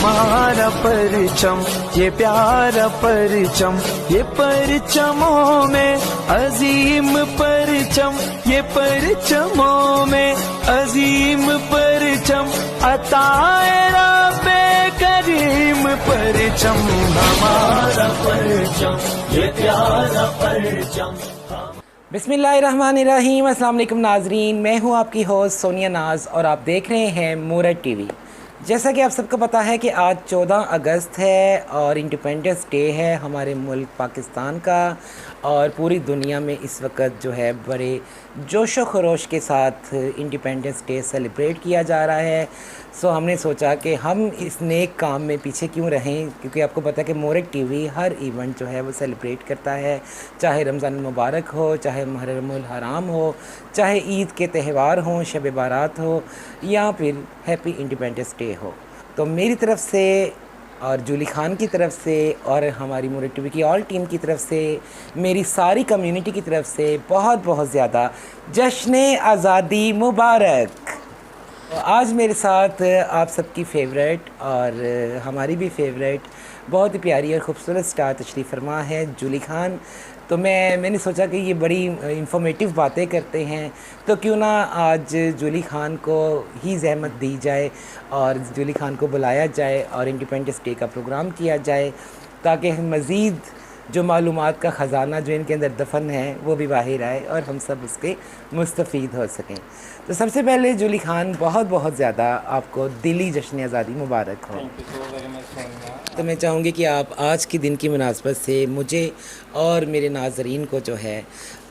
हमारा परचम, ये प्यारा परचम, ये परचमों में अजीम परचम, ये परचमों में अजीम परचम, अताए रब्बे करीम परचम, हमारा परचम, ये प्यारा परचम। बिस्मिल्लाहिर्रहमानिर्रहीम। अस्सलाम वालेकुम नाजरीन, मैं हूं आपकी होस्ट सोनिया नाज और आप देख रहे हैं मूरत टीवी। जैसा कि आप सबको पता है कि आज 14 अगस्त है और इंडिपेंडेंस डे है हमारे मुल्क पाकिस्तान का, और पूरी दुनिया में इस वक्त जो है बड़े जोश व खरोश के साथ इंडिपेंडेंस डे सेलिब्रेट किया जा रहा है। सो हमने सोचा कि हम इस नेक काम में पीछे क्यों रहें, क्योंकि आपको पता है कि मूरत टीवी हर इवेंट जो है वो सेलिब्रेट करता है, चाहे रमज़ान मुबारक हो, चाहे मुहर्रमुल हराम हो, चाहे ईद के त्यौहार हों, शब बारात हो, या फिर हैप्पी इंडिपेंडेंस डे हो। तो मेरी तरफ से और जूली खान की तरफ से और हमारी मूरत टीवी की ऑल टीम की तरफ से, मेरी सारी कम्युनिटी की तरफ से बहुत बहुत ज़्यादा जश्न आज़ादी मुबारक। आज मेरे साथ आप सबकी फ़ेवरेट और हमारी भी फ़ेवरेट बहुत ही प्यारी और ख़ूबसूरत स्टार तशरीफ़ फरमा है जूली खान। तो मैंने सोचा कि ये बड़ी इंफॉर्मेटिव बातें करते हैं, तो क्यों ना आज जूली खान को ही ज़हमत दी जाए और जूली खान को बुलाया जाए और इंडिपेंडेंस डे का प्रोग्राम किया जाए, ताकि मज़ीद जो मालूमात का ख़जाना जो इनके अंदर दफन है वो भी बाहर आए और हम सब उसके मुस्तफ़ीद हो सकें। तो सबसे पहले जूली खान बहुत बहुत ज़्यादा आपको दिली जश्न आज़ादी मुबारक हो। तो मैं चाहूँगी कि आप आज के दिन की मुनासबत से मुझे और मेरे नाज़रीन को जो है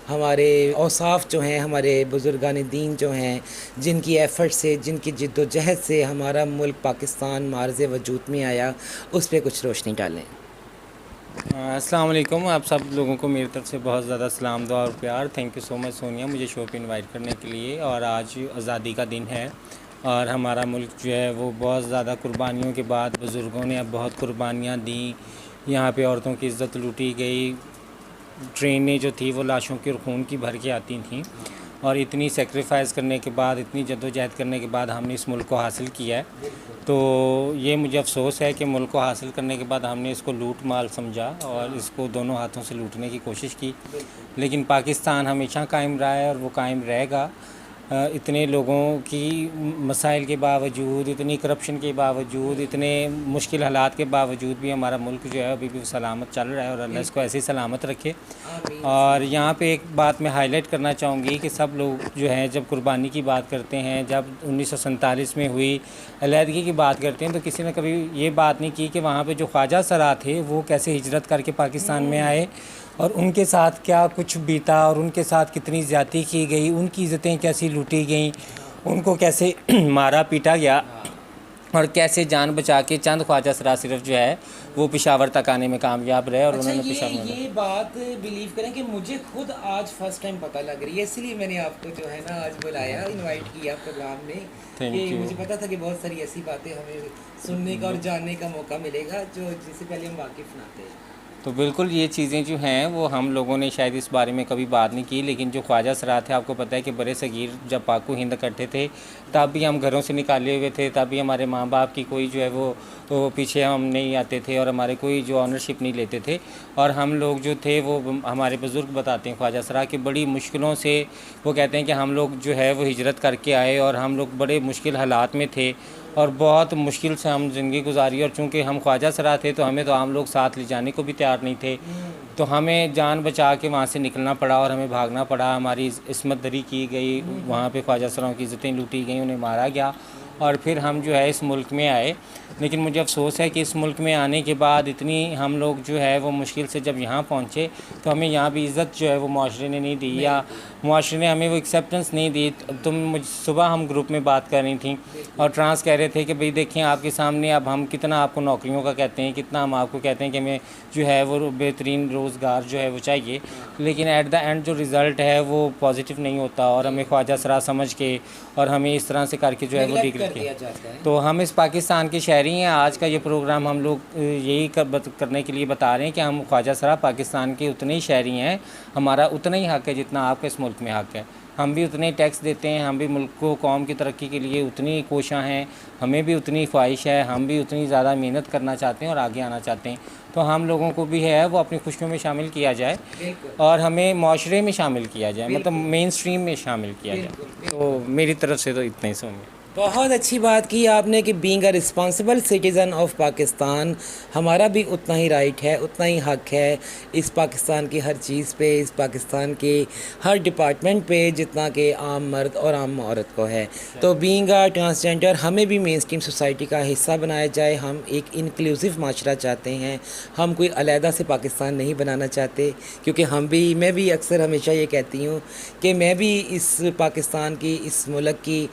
हमारे औसाफ जो हैं, हमारे बुज़ुर्गान दीन जो हैं, जिनकी एफ़र्ट से, जिनकी जिद्दोजहद से हमारा मुल्क पाकिस्तान मार्ज़ वजूद में आया, उस पर कुछ रोशनी डालें। अस्सलाम वालेकुम। आप सब लोगों को मेरी तरफ से बहुत ज़्यादा सलाम दुआ और प्यार। Thank you so much Sonia, मुझे शो पे इनवाइट करने के लिए। और आज आज़ादी का दिन है और हमारा मुल्क जो है वो बहुत ज़्यादा कुर्बानियों के बाद बुज़ुर्गों ने अब बहुत कुर्बानियाँ दी। यहाँ पे औरतों की इज़्ज़त लूटी गई, ट्रेनें जो थी वो लाशों की और खून की भर के आती थीं, और इतनी सेक्रीफाइस करने के बाद, इतनी जद्दोजहद करने के बाद हमने इस मुल्क को हासिल किया है। तो ये मुझे अफ़सोस है कि मुल्क को हासिल करने के बाद हमने इसको लूट माल समझा और इसको दोनों हाथों से लूटने की कोशिश की। लेकिन पाकिस्तान हमेशा कायम रहा है और वो कायम रहेगा। इतने लोगों की मसाइल के बावजूद, इतनी करप्शन के बावजूद, इतने मुश्किल हालात के बावजूद भी हमारा मुल्क जो है अभी भी सलामत चल रहा है, और अल्लाह इसको ऐसे ही सलामत रखे। और यहाँ पे एक बात मैं हाईलाइट करना चाहूँगी कि सब लोग जो हैं जब कुर्बानी की बात करते हैं, जब 1947 में हुई अलहदगी की बात करते हैं, तो किसी ने कभी ये बात नहीं की कि वहाँ पे जो ख्वाजा सरा थे वो कैसे हिजरत करके पाकिस्तान में आए और उनके साथ क्या कुछ बीता और उनके साथ कितनी ज़्यादती की गई, उनकी इज़्ज़तें कैसी लूटी गई, उनको कैसे मारा पीटा गया, और कैसे जान बचा के चंद ख्वाजा सरा सिर्फ जो है वो पेशावर तक आने में कामयाब रहे। और उन्होंने पेशावर ये बात बिलीव करें कि मुझे खुद आज फर्स्ट टाइम पता लग रही है, इसलिए मैंने आपको जो है ना आज बुलाया, इनवाइट किया प्रोग्राम में, कि मुझे पता था कि बहुत सारी ऐसी बातें हमें सुनने का और जानने का मौका मिलेगा जो जिससे पहले हम वाकिफ़ ना थे। तो बिल्कुल ये चीज़ें जो हैं वो हम लोगों ने शायद इस बारे में कभी बात नहीं की, लेकिन जो ख्वाजा सरा थे, आपको पता है कि बड़े सगीर जब पाकू हिंद इकट्ठे थे तब भी हम घरों से निकाले हुए थे, तब भी हमारे माँ बाप की कोई जो है वो पीछे हम नहीं आते थे और हमारे कोई जो ऑनरशिप नहीं लेते थे। और हम लोग जो थे वो हमारे बुज़ुर्ग बताते हैं ख्वाजा सरा कि बड़ी मुश्किलों से वो कहते हैं कि हम लोग जो है वो हिजरत करके आए और हम लोग बड़े मुश्किल हालात में थे और बहुत मुश्किल से हम ज़िंदगी गुजारी। और चूँकि हम ख्वाजा सरा थे तो हमें तो आम लोग साथ ले जाने को भी तैयार नहीं थे, तो हमें जान बचा के वहाँ से निकलना पड़ा और हमें भागना पड़ा। हमारी इस्मत दरी की गई, वहाँ पे ख्वाजा सराओं की इज़्ज़तें लूटी गई, उन्हें मारा गया, और फिर हम जो है इस मुल्क में आए। लेकिन मुझे अफ़सोस है कि इस मुल्क में आने के बाद इतनी हम लोग जो है वो मुश्किल से जब यहाँ पहुँचे तो हमें यहाँ भी इज़्ज़त जो है वो मुआशरे ने नहीं दी, या मुआशरे ने हमें वो एक्सेप्टेंस नहीं दी। सुबह हम ग्रुप में बात कर रही थी और ट्रांस कह रहे थे कि भाई देखें आपके सामने अब हम कितना आपको नौकरियों का कहते हैं, कितना हम आपको कहते हैं कि हमें जो है वो बेहतरीन रोज़गार जो है वो चाहिए, लेकिन एट द एंड जो रिज़ल्ट है वो पॉजिटिव नहीं होता और हमें ख्वाजा सरा समझ के और हमें इस तरह से करके जो है वो डिग्री किया। तो हम इस पाकिस्तान के शहरी हैं। आज का ये प्रोग्राम हम लोग यही करने के लिए बता रहे हैं कि हम ख्वाजा सरा पाकिस्तान के उतने ही शहरी हैं, हमारा उतना ही हक़ है जितना आपका इस मुल्क में हक़ है। हम भी उतने टैक्स देते हैं, हम भी मुल्क को कौम की तरक्की के लिए उतनी कोशां हैं, हमें भी उतनी ख्वाहिश है, हम भी उतनी ज़्यादा मेहनत करना चाहते हैं और आगे आना चाहते हैं। तो हम लोगों को भी है वो अपनी खुशियों में शामिल किया जाए और हमें माशरे में शामिल किया जाए, मतलब मेन स्ट्रीम में शामिल किया जाए। तो मेरी तरफ से तो इतना ही सोनिया। बहुत अच्छी बात की आपने कि being a responsible citizen of Pakistan, हमारा भी उतना ही राइट है, उतना ही हक है इस पाकिस्तान की हर चीज़ पे, इस पाकिस्तान के हर डिपार्टमेंट पे जितना कि आम मर्द और आम औरत को है। तो बीइंग अ ट्रांसजेंडर हमें भी मेन स्ट्रीम सोसाइटी का हिस्सा बनाया जाए। हम एक इंक्लूसिव माशरा चाहते हैं, हम कोई अलहदा से पाकिस्तान नहीं बनाना चाहते, क्योंकि मैं भी अक्सर हमेशा ये कहती हूँ कि मैं भी इस पाकिस्तान की, इस मुल्क की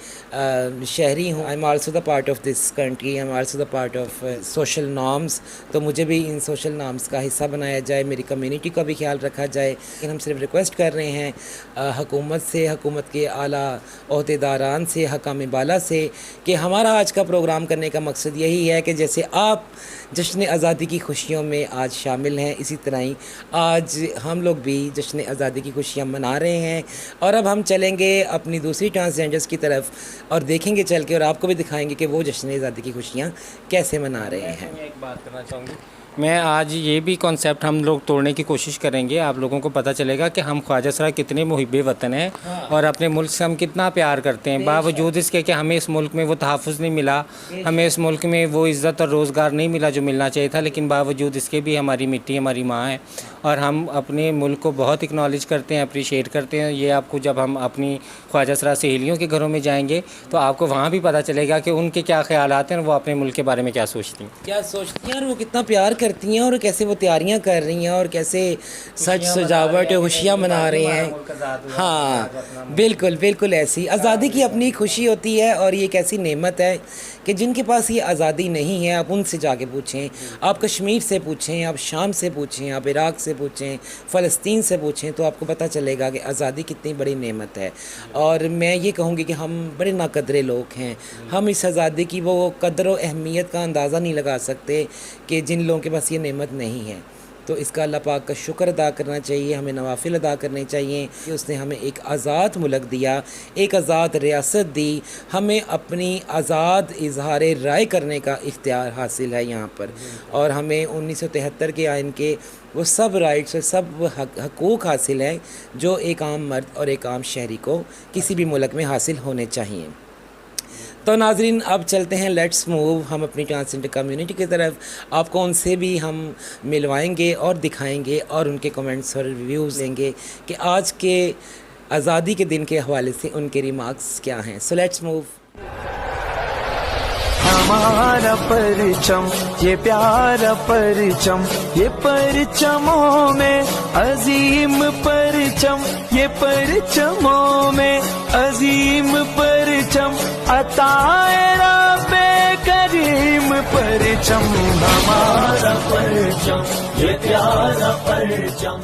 शहरी हूँ। I am also the part of this country, I am also the part of social norms. तो मुझे भी इन सोशल नॉर्म्स का हिस्सा बनाया जाए, मेरी कम्युनिटी का भी ख्याल रखा जाए। लेकिन हम सिर्फ रिक्वेस्ट कर रहे हैं हुकूमत से, हुकूमत के आला ओहदेदारान से, हकाम बाला से, कि हमारा आज का प्रोग्राम करने का मकसद यही है कि जैसे आप जश्न आज़ादी की खुशियों में आज शामिल हैं, इसी तरह ही आज हम लोग भी जश्न आज़ादी की खुशियाँ मना रहे हैं। और अब हम चलेंगे अपनी दूसरी ट्रांसजेंडर्स की तरफ और देखेंगे चल के, और आपको भी दिखाएंगे कि वो जश्न आज़ादी की खुशियाँ कैसे मना रहे हैं। मैं एक बात करना चाहूँगी, मैं आज ये भी कॉन्सेप्ट हम लोग तोड़ने की कोशिश करेंगे। आप लोगों को पता चलेगा कि हम ख्वाजा सरा कितने मुहिब्बे वतन हैं और अपने मुल्क से हम कितना प्यार करते हैं, बावजूद इसके कि हमें इस मुल्क में वो तहफ़्फ़ुज़ नहीं मिला, हमें इस मुल्क में वो इज़्ज़त और रोज़गार नहीं मिला जो मिलना चाहिए था। लेकिन बावजूद इसके भी हमारी मिट्टी हमारी माँ है और हम अपने मुल्क को बहुत एक्नॉलेज करते हैं, अप्रिशिएट करते हैं। ये आपको जब हम अपनी ख्वाजा सरा सहेलियों के घरों में जाएंगे तो आपको वहाँ भी पता चलेगा कि उनके क्या ख़यालात हैं और वो अपने मुल्क के बारे में क्या सोचती हैं और वो कितना प्यार करती हैं और कैसे वो तैयारियां कर रही हैं और कैसे सज सजावट खुशियां मना रही हैं। हाँ बिल्कुल बिल्कुल, ऐसी आज़ादी की अपनी खुशी होती है और ये एक ऐसी नेमत है कि जिनके पास ये आज़ादी नहीं है, आप उनसे जाके पूछें, आप कश्मीर से पूछें, आप शाम से पूछें, आप इराक़ से पूछें, फ़लस्तीन से पूछें, तो आपको पता चलेगा कि आज़ादी कितनी बड़ी नेमत है। और मैं ये कहूँगी कि हम बड़े नाकदरे लोग हैं, हम इस आज़ादी की वो कदर व अहमियत का अंदाज़ा नहीं लगा सकते कि जिन लोगों के पास ये नेमत नहीं है। तो इसका अल्लाह पाक का शुक्र अदा करना चाहिए, हमें नवाफिल अदा करने चाहिए कि उसने हमें एक आज़ाद मुल्क दिया, एक आज़ाद रियासत दी, हमें अपनी आज़ाद इजहार राय करने का इख्तियार हासिल है यहाँ पर। और हमें 1973 के आइन के वो सब राइट्स और सब हकूक़ हासिल हैं जो एक आम मर्द और एक आम शहरी को किसी भी मुल्क में हासिल होने चाहिए। तो नाज़रीन, अब चलते हैं, लेट्स मूव हम अपनी ट्रांसजेंडर कम्युनिटी की तरफ। आपको उनसे भी हम मिलवाएंगे और दिखाएंगे और उनके कमेंट्स और रिव्यूज़ देंगे कि आज के आज़ादी के दिन के हवाले से उनके रिमार्क्स क्या हैं। So let's move. हमारा परचम, ये प्यारा परचम, ये परचमों में अजीम परचम, ये परचमों में अजीम परचम, अताए रब्बे करीम परचम, हमारा परचम, ये प्यारा परचम।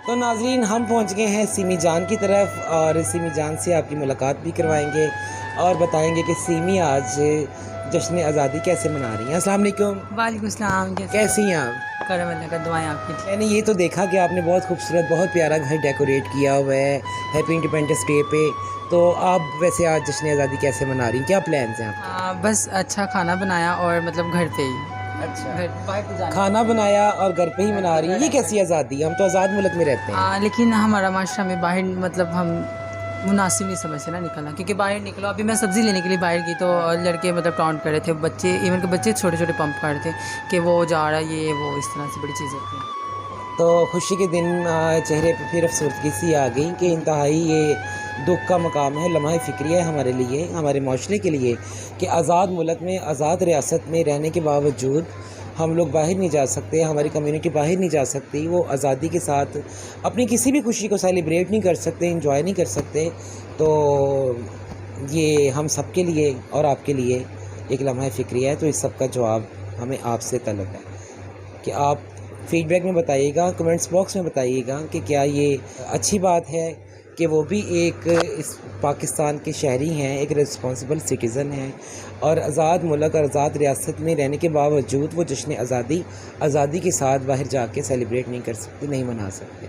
तो नाज़रीन, हम पहुंच गए हैं सीमी जान की तरफ और सीमी जान से आपकी मुलाकात भी करवाएंगे और बताएंगे कि सीमी आज जश्न आज़ादी कैसे मना रही हैं। अस्सलाम वालेकुम। वालेकुम सलाम। कैसी हैं आप? करम अल्लाह का दुआएं आपकी। मैंने ये तो देखा कि आपने बहुत खूबसूरत, बहुत प्यारा घर डेकोरेट किया हुआ है हैप्पी इंडिपेंडेंस डे पे। तो आप वैसे आज जश्न आज़ादी कैसे मना रही हैं, क्या प्लान्स हैं आपके? बस अच्छा खाना बनाया और मतलब घर पे ही। अच्छा, खाना बनाया और घर पे ही मना रही है, ये कैसी आज़ादी? हम तो आज़ाद मुल्क में रहते हैं। लेकिन हमारा माशरा में बाहर मतलब हम मुनासिब नहीं समझते ना निकलना, क्योंकि बाहर निकलो, अभी मैं सब्ज़ी लेने के लिए बाहर गई तो लड़के मतलब टाउंट कर रहे थे, बच्चे, इवन के बच्चे छोटे छोटे पंप कर रहे थे कि वो जा रहा है, ये वो, इस तरह से बड़ी चीज़ें होती हैं। तो खुशी के दिन चेहरे पे फिर अफसरदगी सी आ गई कि इंतहाई ये दुख का मकाम है, लम्हा फ़िक्रिया है हमारे लिए, हमारे माशरे के लिए, कि आज़ाद मुल्क में, आज़ाद रियासत में रहने के बावजूद हम लोग बाहर नहीं जा सकते, हमारी कम्युनिटी बाहर नहीं जा सकती, वो आज़ादी के साथ अपनी किसी भी खुशी को सेलिब्रेट नहीं कर सकते, इंजॉय नहीं कर सकते। तो ये हम सब के लिए और आपके लिए एक लम्हा फ़िक्रिया है। तो इस सब का जवाब हमें आपसे तलब है कि आप फीडबैक में बताइएगा, कमेंट्स बॉक्स में बताइएगा कि क्या ये अच्छी बात है कि वो भी एक इस पाकिस्तान के शहरी हैं, एक रिस्पॉन्सिबल सिटीज़न हैं और आज़ाद मुल्क और आज़ाद रियासत में रहने के बावजूद वो जश्न आज़ादी के साथ बाहर जाके सेलिब्रेट नहीं कर सकते, नहीं मना सकते।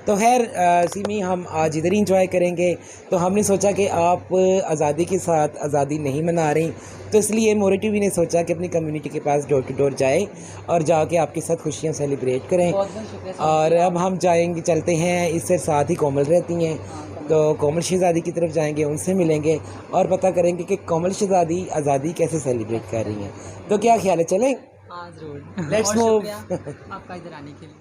तो खैर सिमी, हम आज इधर ही इंजॉय करेंगे। तो हमने सोचा कि आप आज़ादी के साथ आज़ादी नहीं मना रही, तो इसलिए मोरे टीवी ने सोचा कि अपनी कम्युनिटी के पास डोर टू डोर जाए और जाके आपके साथ खुशियाँ सेलिब्रेट करें। और अब हम चलते हैं, इससे साथ ही कोमल रहती हैं, तो कोमल शहज़ादी की तरफ जाएंगे, उनसे मिलेंगे और पता करेंगे कि कोमल शहज़ादी आज़ादी कैसे सेलिब्रेट कर रही हैं। तो क्या ख्याल है, चलें? हाँ ज़रूर। Let's move. आपका इधर आने के लिए।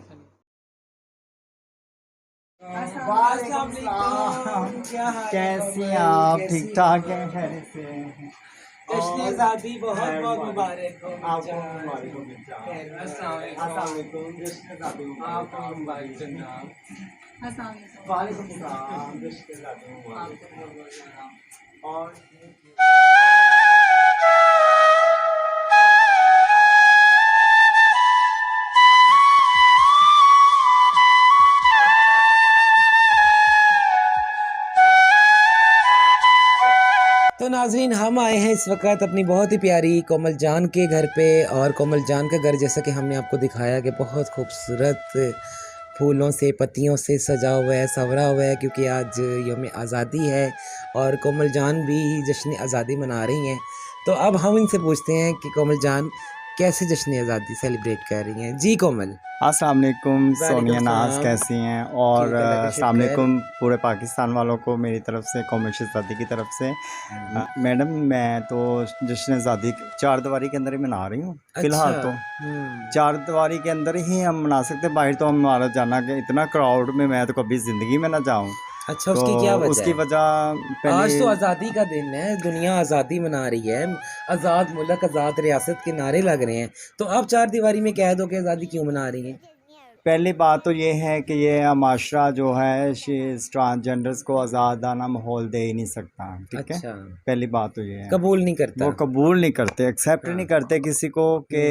कैसी हैं आप? ठीक ठाक हैं? खैरियत से हैं? जश्न आज़ादी बहुत बहुत मुबारक हो। आपको मुबारक हो। अस्सलाम वालेकुम। जश्न आज़ादी मुबारक। आपको मुबारक जनाब। वालेकुम सलाम। जश्न आज़ादी मुबारक। और तो नाज़रीन, हम आए हैं इस वक्त अपनी बहुत ही प्यारी कोमल जान के घर पे, और कोमल जान का घर जैसा कि हमने आपको दिखाया कि बहुत खूबसूरत फूलों से, पत्तियों से सजा हुआ है, संवरा हुआ है, क्योंकि आज यौम आज़ादी है और कोमल जान भी जश्न आज़ादी मना रही हैं। तो अब हम इनसे पूछते हैं कि कोमल जान कैसे जश्न आज़ादी सेलिब्रेट कर रही हैं। जी कोमल। अस्सलाम वालेकुम सोनिया नाज, सलाम। कैसी हैं? और ठीक है, अल्लाह का अस्सलाम शुक्र। वालेकुम पूरे पाकिस्तान वालों को मेरी तरफ से, कोमल शहज़ादी की तरफ से। मैडम, मैं तो जश्न आज़ादी चारदीवारी के अंदर ही मना रही हूँ फ़िलहाल। तो चारदीवारी के अंदर ही हम मना सकते हैं, बाहर तो हमारा जाना कि इतना क्राउड में मैं तो कभी ज़िंदगी में ना जाऊँ। अच्छा, तो उसकी क्या वजह उसकी है? वजह आज तो पहले आज़ादी का दिन है, दुनिया आज़ादी मना रही है, आज़ाद मुल्क आज़ाद रियासत के नारे लग रहे हैं, तो आप चार दीवारी में कह दो कि आज़ादी क्यों मना रही हैं? पहली बात तो ये है कि ये माशरा जो है ट्रांसजेंडर्स को आज़ादाना माहौल दे ही नहीं सकता। ठीक है, अच्छा, पहली बात तो ये है। कबूल नहीं करता। वो कबूल नहीं करते, एक्सेप्ट हाँ। नहीं करते किसी को कि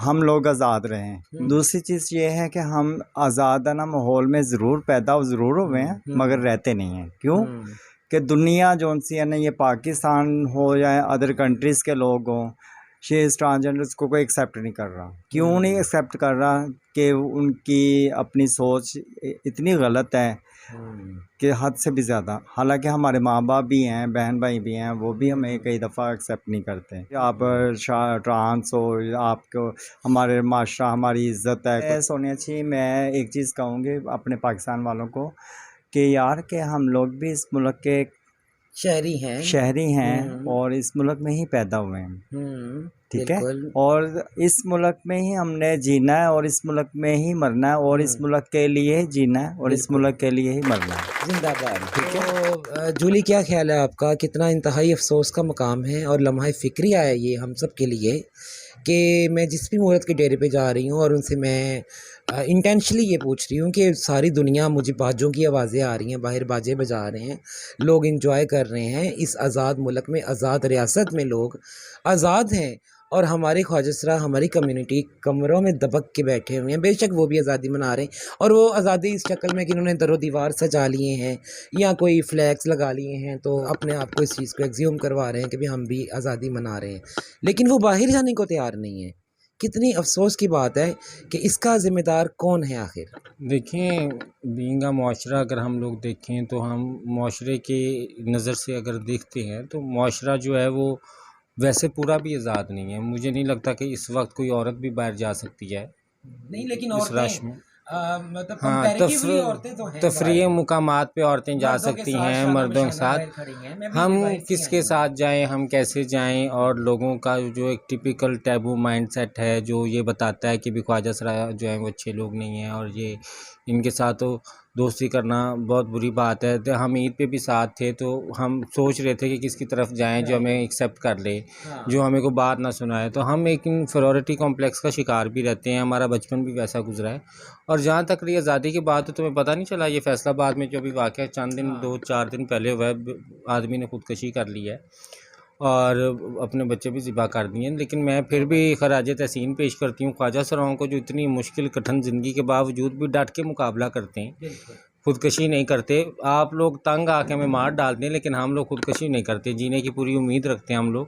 हम लोग आज़ाद रहें। दूसरी चीज़ ये है कि हम आज़ादाना माहौल में ज़रूर पैदा ज़रूर हुए हैं, मगर रहते नहीं हैं। क्यों? कि दुनिया जो सी है ना, ये पाकिस्तान हो या अदर कंट्रीज़ के लोग हों, ट्रांसजेंडर्स को कोई एक्सेप्ट नहीं कर रहा। क्यों नहीं एक्सेप्ट कर रहा? कि उनकी अपनी सोच इतनी गलत है कि हद से भी ज़्यादा। हालांकि हमारे माँ बाप भी हैं, बहन भाई भी हैं, वो भी हमें कई दफ़ा एक्सेप्ट नहीं करते। आप ट्रांस हो, आपको हमारे माशरा, हमारी इज़्ज़त है। सोनिया जी, मैं एक चीज़ कहूँगी अपने पाकिस्तान वालों को कि यार कि हम लोग भी इस मुल्क के शहरी हैं और इस मुल्क में ही पैदा हुए हैं। ठीक है, और इस मुल्क में ही हमने जीना है और इस मुल्क में ही मरना है और इस मुल्क के लिए जीना है और इस मुल्क के लिए ही मरना है। जिंदाबाद। ठीक है। तो जूली, क्या ख्याल है आपका? कितना इंतहाई अफसोस का मकाम है और लम्हा फ़िक्रिया है ये हम सब के लिए कि मैं जिस भी मुहूर्त के डेरे पे जा रही हूँ और उनसे मैं इंटेंशनली ये पूछ रही हूँ कि सारी दुनिया, मुझे बाजों की आवाज़ें आ रही हैं, बाहर बाजे बजा रहे हैं, लोग इंजॉय कर रहे हैं इस आज़ाद मुल्क में, आज़ाद रियासत में लोग आज़ाद हैं, और हमारे ख्वाजसरा, हमारी कम्युनिटी कमरों में दबक के बैठे हुए हैं। बेशक वो भी आज़ादी मना रहे हैं, और वो आज़ादी इस शक्ल में कि उन्होंने दरो दीवार सजा लिए हैं या कोई फ्लैग्स लगा लिए हैं, तो अपने आप को इस चीज़ को एग्ज्यूम करवा रहे हैं कि भाई हम भी आज़ादी मना रहे हैं, लेकिन वो बाहर जाने को तैयार नहीं है। कितनी अफसोस की बात है कि इसका ज़िम्मेदार कौन है आखिर? देखिए, बीइंग अ मुआशरा अगर हम लोग देखें तो हम मुआशरे के नज़र से अगर देखते हैं तो मुआशरा जो है वो वैसे पूरा भी आज़ाद नहीं है। मुझे नहीं लगता कि इस वक्त कोई औरत भी बाहर जा सकती है नहीं, लेकिन इस रश में। मतलब हाँ, कंपैरेटिवली औरतें तो हैं तफरीह मुकामात पे औरतें जा सकती हैं, मर्दों के साथ। हम किसके साथ जाएं, हम कैसे जाएं, और लोगों का जो एक टिपिकल टैबू माइंडसेट है जो ये बताता है कि भी ख्वाजा सरा जो है वो अच्छे लोग नहीं हैं और ये इनके साथ तो दोस्ती करना बहुत बुरी बात है। तो हम ईद पे भी साथ थे, तो हम सोच रहे थे कि किसकी तरफ जाएं जो हमें एक्सेप्ट कर ले, जो हमें को बात ना सुनाए। तो हम एक इन्फीरियरिटी कॉम्प्लेक्स का शिकार भी रहते हैं, हमारा बचपन भी वैसा गुजरा है। और जहाँ तक रही आज़ादी की बात, तो तुम्हें पता नहीं चला ये फैसलाबाद में जो अभी वाक़या चंद दिन 2-4 दिन पहले हुआ है, आदमी ने खुदकशी कर ली है और अपने बच्चे भी ज़िबा कर दिए हैं। लेकिन मैं फिर भी खराज तहसीन पेश करती हूँ ख्वाजा सराओं को, जो इतनी मुश्किल कठिन ज़िंदगी के बावजूद भी डट के मुकाबला करते हैं। खुदकशी नहीं करते। आप लोग तंग आके हमें मार डालते हैं, लेकिन हम लोग खुदकशी नहीं करते, जीने की पूरी उम्मीद रखते हैं हम लोग।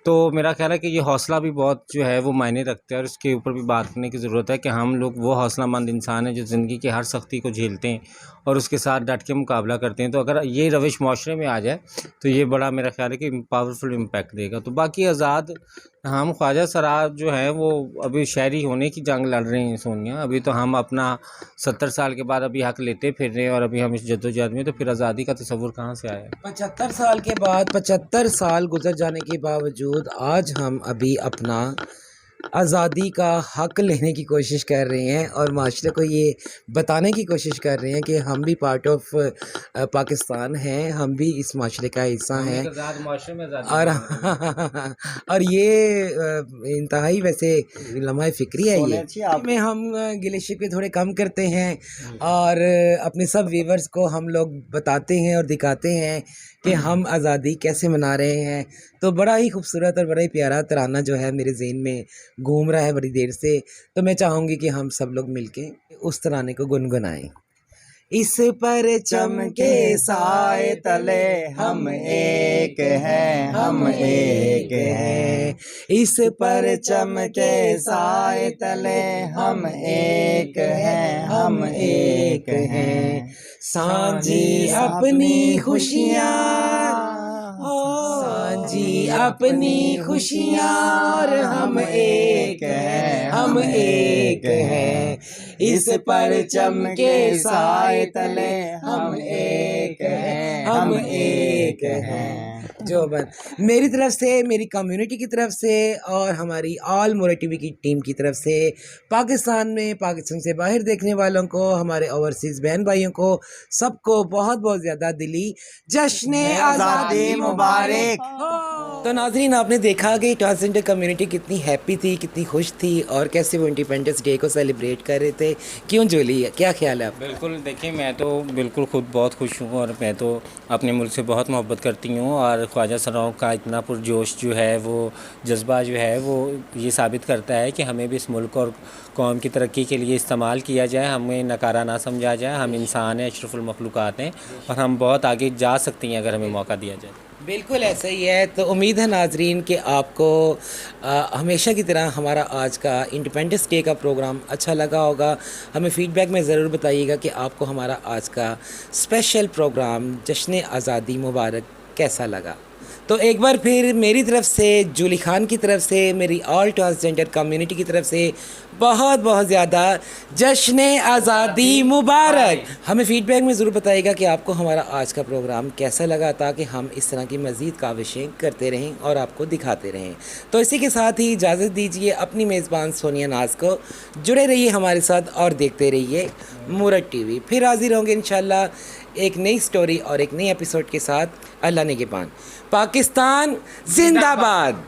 तो मेरा ख्याल है कि ये हौसला भी बहुत जो है वो मायने रखते हैं, और इसके ऊपर भी बात करने की ज़रूरत है कि हम लोग वो हौसलामंद इंसान हैं जो ज़िंदगी की हर सख्ती को झेलते हैं और उसके साथ डट के मुकाबला करते हैं। तो अगर ये रविश माशरे में आ जाए तो ये बड़ा मेरा ख्याल है कि पावरफुल इम्पैक्ट देगा। तो बाकी आज़ाद हम ख्वाजा सराज जो है वो अभी शहरी होने की जंग लड़ रहे हैं सोनिया। अभी तो हम अपना 70 साल के बाद अभी हक लेते फिर रहे हैं, और अभी हम इस जद्दोजहद में, तो फिर आज़ादी का तस्वुर कहाँ से आया? 75 साल के बाद, 75 साल गुजर जाने के बावजूद आज हम अभी अपना आज़ादी का हक लेने की कोशिश कर रहे हैं और माशरे को ये बताने की कोशिश कर रहे हैं कि हम भी पार्ट ऑफ पाकिस्तान हैं, हम भी इस माशरे का हिस्सा हैं। और ये इंतहाई वैसे लम्हा फ़िक्री है ये में हम गिले शिकवे थोड़े कम करते हैं और अपने सब व्यूवर्स को हम लोग बताते हैं और दिखाते हैं कि हम आज़ादी कैसे मना रहे हैं। तो बड़ा ही खूबसूरत और बड़ा ही प्यारा तराना जो है मेरे ज़हन में घूम रहा है बड़ी देर से, तो मैं चाहूँगी कि हम सब लोग मिलके उस तराने को गुनगुनाएं। इस परचम के साए तले हम एक हैं, हम एक हैं। इस परचम के साए तले हम एक हैं, हम एक हैं। सांझी अपनी खुशियाँ, सांझी अपनी खुशियाँ, और हम एक हैं, हम एक हैं। इस परचम के साए तले हम एक हैं, हम एक हैं। जो बन मेरी तरफ से, मेरी कम्युनिटी की तरफ से और हमारी ऑल मोरा टीवी की टीम की तरफ से पाकिस्तान में, पाकिस्तान से बाहर देखने वालों को, हमारे ओवरसीज़ बहन भाइयों को, सबको बहुत बहुत ज़्यादा दिली जश्न आज़ादी मुबारक। तो नाज़रीन, आपने देखा कि ट्रांसजेंडर कम्युनिटी कितनी हैप्पी थी, कितनी खुश थी और कैसे वो इंडिपेंडेंस डे को सेलिब्रेट कर रहे थे। क्यों जोली, क्या ख्याल है आप? बिल्कुल, देखिए मैं तो बिल्कुल खुद बहुत खुश हूँ और मैं तो अपने मुल्क से बहुत मोहब्बत करती हूँ, और ख्वाजा सराओं का इतना पुरजोश जो है वो जज्बा जो है वो ये साबित करता है कि हमें भी इस मुल्क और कौम की तरक्की के लिए इस्तेमाल किया जाए, हमें नकारा ना समझा जाए। हम इंसान हैं, अशरफुल मखलूक़ात हैं और हम बहुत आगे जा सकते हैं अगर हमें मौका दिया जाए। बिल्कुल ऐसा ही है। तो उम्मीद है नाजरीन कि आपको हमेशा की तरह हमारा आज का इंडिपेंडेंस डे का प्रोग्राम अच्छा लगा होगा। हमें फ़ीडबैक में ज़रूर बताइएगा कि आपको हमारा आज का स्पेशल प्रोग्राम जश्न आज़ादी मुबारक कैसा लगा। तो एक बार फिर मेरी तरफ से, जूली खान की तरफ से, मेरी ऑल ट्रांसजेंडर कम्युनिटी की तरफ से बहुत बहुत ज़्यादा जश्न आज़ादी मुबारक। हमें फ़ीडबैक में ज़रूर बताइएगा कि आपको हमारा आज का प्रोग्राम कैसा लगा, ताकि हम इस तरह की मज़ीद काविशें करते रहें और आपको दिखाते रहें। तो इसी के साथ ही इजाज़त दीजिए अपनी मेज़बान सोनिया नाज को। जुड़े रहिए हमारे साथ और देखते रहिए मूरत टीवी। फिर हाजिर होंगे इंशाल्लाह एक नई स्टोरी और एक नई एपिसोड के साथ। अल्लाह निगहबान। पाकिस्तान जिंदाबाद।